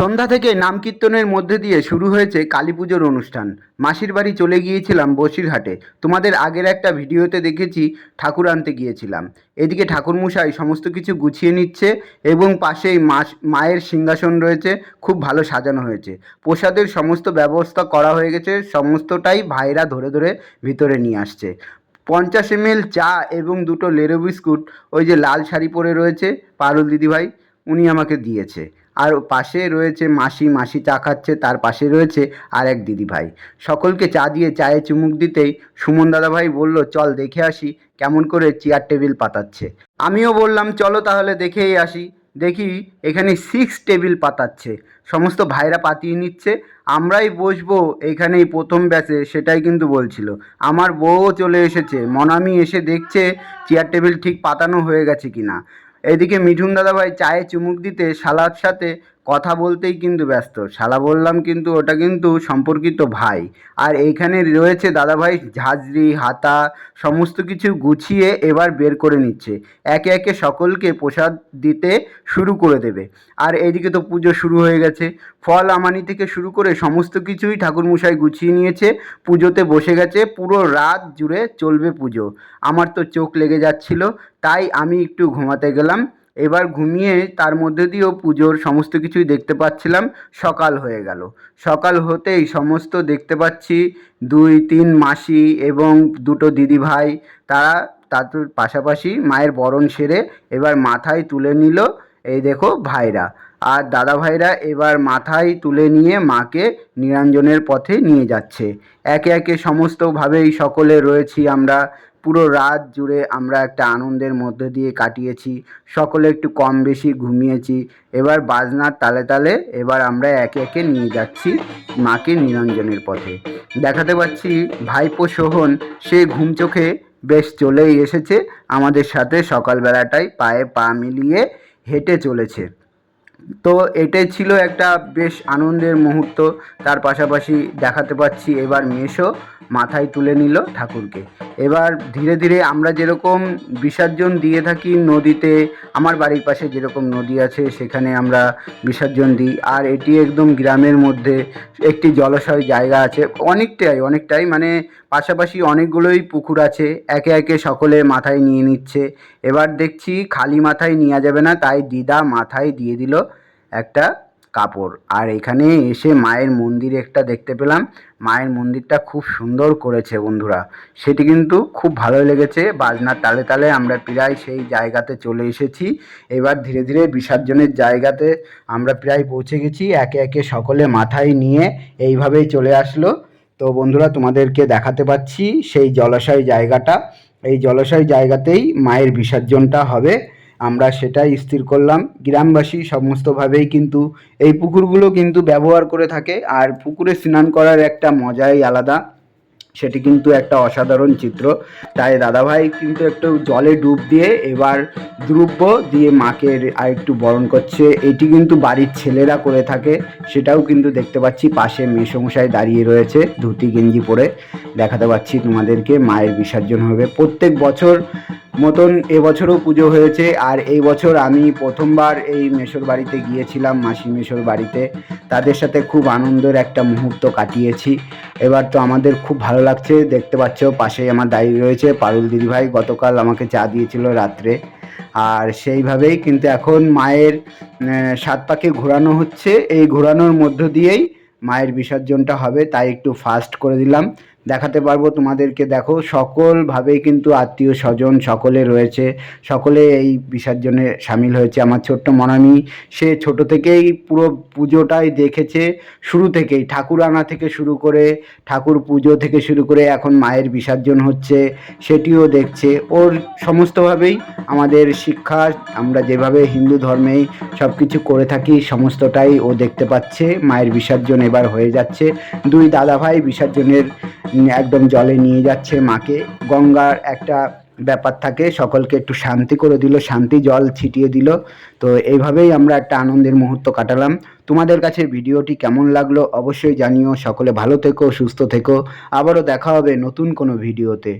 সন্ধ্যা থেকে নাম কীর্তনের মধ্যে দিয়ে শুরু হয়েছে কালী পুজোর অনুষ্ঠান। মাসির বাড়ি চলে গিয়েছিলাম বসিরহাটে। তোমাদের আগের একটা ভিডিওতে দেখেছি ঠাকুর আনতে গিয়েছিলাম। এদিকে ঠাকুরমশাই সমস্ত কিছু গুছিয়ে নিচ্ছে এবং পাশেই মায়ের সিংহাসন রয়েছে, খুব ভালো সাজানো হয়েছে। প্রসাদের সমস্ত ব্যবস্থা করা হয়ে গেছে, সমস্তটাই ভাইরা ধরে ধরে ভিতরে নিয়ে আসছে। 50 ml চা এবং দুটো লেরো বিস্কুট ওই যে লাল শাড়ি পরে রয়েছে পারুল দিদিভাই, উনি আমাকে দিয়েছে। আর পাশে রয়েছে মাসি চা খাচ্ছে, তার পাশে রয়েছে আর এক দিদিভাই। সকলকে চা দিয়ে চায়ে চুমুক দিতেই সুমন দাদাভাই বলল, চল দেখে আসি কেমন করে চেয়ার টেবিল পাতাচ্ছে। আমিও বললাম চলো তাহলে দেখেই আসি। দেখি এখানে 6 টেবিল পাতাচ্ছে, সমস্ত ভাইরা পাতিয়ে নিচ্ছে। আমরাই বসবো এখানেই প্রথম ব্যাচে, সেটাই কিন্তু বলছিল। আমার বউও চলে এসেছে, মনামি এসে দেখছে চেয়ার টেবিল ঠিক পাতানো হয়ে গেছে কিনা। এদিকে মিঠুন দাদাভাই চায়ে চুমুক দিতে শালার সাথে কথা বলতেই কিন্তু ব্যস্ত। শালা বললাম কিন্তু ওটা কিন্তু সম্পর্কিত ভাই। আর এইখানে রয়েছে দাদাভাই ঝাঁঝরি হাতা সমস্ত কিছু গুছিয়ে এবার বের করে নিচ্ছে। একে একে সকলকে প্রসাদ দিতে শুরু করে দেবে। আর এইদিকে তো পুজো শুরু হয়ে গেছে। ফল আমানি থেকে শুরু করে সমস্ত কিছুই ঠাকুরমশাই গুছিয়ে নিয়েছে, পুজোতে বসে গেছে। পুরো রাত জুড়ে চলবে পুজো। আমার তো চোখ লেগে যাচ্ছিল, তাই আমি একটু ঘুমাতে গেলাম। এবার ঘুমিয়ে তার মধ্যে দিয়েও পুজোর সমস্ত কিছুই দেখতে পাচ্ছিলাম। সকাল হয়ে গেল। সকাল হতেই সমস্ত দেখতে পাচ্ছি 2-3 মাসি এবং দুটো দিদিভাই, তারা তাদের পাশাপাশি মায়ের বরণ সেরে এবার মাথায় তুলে নিল। এই দেখো ভাইরা আর দাদা ভাইরা এবার মাথায় তুলে নিয়ে মাকে নিরঞ্জনের পথে নিয়ে যাচ্ছে। একে একে সমস্তভাবেই সকলে রয়েছি আমরা। পুরো রাত জুড়ে আমরা একটা আনন্দের মধ্যে দিয়ে কাটিয়েছি। সকলে একটু কম বেশি ঘুমিয়েছি। এবার বাজনার তালে তালে এবার আমরা একে একে নিয়ে যাচ্ছি মাকে নিরঞ্জনের পথে। দেখাতে পাচ্ছি ভাইপো সোহন, সে ঘুম চোখে বেশ চলেই এসেছে আমাদের সাথে। সকালবেলাটাই পায়ে পা মিলিয়ে হেঁটে চলেছে। তো এটাই ছিল একটা বেশ আনন্দের মুহূর্ত। তার পাশাপাশি দেখাতে পাচ্ছি এবার মেসো মাথায় তুলে নিল ঠাকুরকে। এবার ধীরে ধীরে আমরা যেরকম বিসর্জন দিয়ে থাকি নদীতে, আমার বাড়ির পাশে যেরকম নদী আছে সেখানে আমরা বিসর্জন দিই। আর এটি একদম গ্রামের মধ্যে একটি জলাশয় জায়গা আছে, অনেকটাই মানে পাশাপাশি অনেকগুলোই পুকুর আছে। একে একে সকলে মাথায় নিয়ে নিচ্ছে। এবার দেখছি খালি মাথায় নেওয়া যাবে না, তাই দিদা মাথায় দিয়ে দিল একটা কাপড়। আর এখানে এসে মায়ের মন্দির একটা দেখতে পেলাম। মায়ের মন্দিরটা খুব সুন্দর করেছে বন্ধুরা, সেটি কিন্তু খুব ভালো লেগেছে। বাজনার তালে তালে আমরা প্রায় সেই জায়গাতে চলে এসেছি। এবার ধীরে ধীরে বিসর্জনের জায়গাতে আমরা প্রায় পৌঁছে গেছি। একে একে সকলে মাথায় নিয়ে এইভাবেই চলে আসলো। তো বন্ধুরা তোমাদেরকে দেখাতে পাচ্ছি সেই জলাশয় জায়গাটা। এই জলাশয় জায়গাতেই মায়ের বিসর্জনটা হবে, আমরা সেটাই স্থির করলাম। গ্রামবাসী সমস্তভাবেই কিন্তু এই পুকুরগুলো কিন্তু ব্যবহার করে থাকে। আর পুকুরে স্নান করার একটা মজাই আলাদা, সেটি কিন্তু একটা অসাধারণ চিত্র। তাই দাদাভাই কিন্তু একটু জলে ডুব দিয়ে এবার দ্রব্য দিয়ে মাকে আর একটু বরণ করছে। এটি কিন্তু বাড়ির ছেলেরা করে থাকে, সেটাও কিন্তু দেখতে পাচ্ছি। পাশে মেসোমশাই দাঁড়িয়ে রয়েছে ধুতি গেঞ্জি পরে। দেখাতে পাচ্ছি তোমাদেরকে মায়ের বিসর্জন হবে প্রত্যেক বছর মতন এবছরও পুজো হয়েছে। আর এই বছর আমি প্রথমবার এই মেসোর বাড়িতে গিয়েছিলাম, মাসি মেসোর বাড়িতে। তাদের সাথে খুব আনন্দের একটা মুহূর্ত কাটিয়েছি। এবার তো আমাদের খুব ভালো লাগছে। দেখতে পাচ্ছ পাশেই আমার দাঁড়িয়ে রয়েছে পারুল দিদিভাই, গতকাল আমাকে চা দিয়েছিল রাত্রে। আর সেইভাবেই কিন্তু এখন মায়ের 7 পাকে ঘোরানো হচ্ছে। এই ঘোরানোর মধ্য দিয়েই মায়ের বিসর্জনটা হবে, তাই একটু ফাস্ট করে দিলাম, দেখাতে পারবো তোমাদেরকে। দেখো সকলভাবেই কিন্তু আত্মীয় স্বজন সকলে রয়েছে, সকলে এই বিসর্জনে সামিল হয়েছে। আমার ছোট্ট মনামি, সে ছোট থেকেই পুরো পুজোটাই দেখেছে, শুরু থেকেই ঠাকুর আনা থেকে শুরু করে ঠাকুর পুজো থেকে শুরু করে এখন মায়ের বিসর্জন হচ্ছে সেটিও দেখছে। ওর সমস্তভাবেই আমাদের শিক্ষা, আমরা যেভাবে হিন্দু ধর্মেই সব কিছু করে থাকি সমস্তটাই ও দেখতে পাচ্ছে। মায়ের বিসর্জন এবার হয়ে যাচ্ছে। 2 দাদাভাই বিসর্জনের একদম জলে নিয়ে যাচ্ছে মাকে। গঙ্গার একটা ব্যাপার থাকে, সকলকে একটু শান্তি করে দিল, শান্তি জল ছিটিয়ে দিল। তো এইভাবেই আমরা একটা আনন্দের মুহূর্ত কাটালাম। তোমাদের কাছে ভিডিওটি কেমন লাগলো অবশ্যই জানিও। সকলে ভালো থেকো, সুস্থ থেকো। আবারও দেখা হবে নতুন কোনো ভিডিওতে।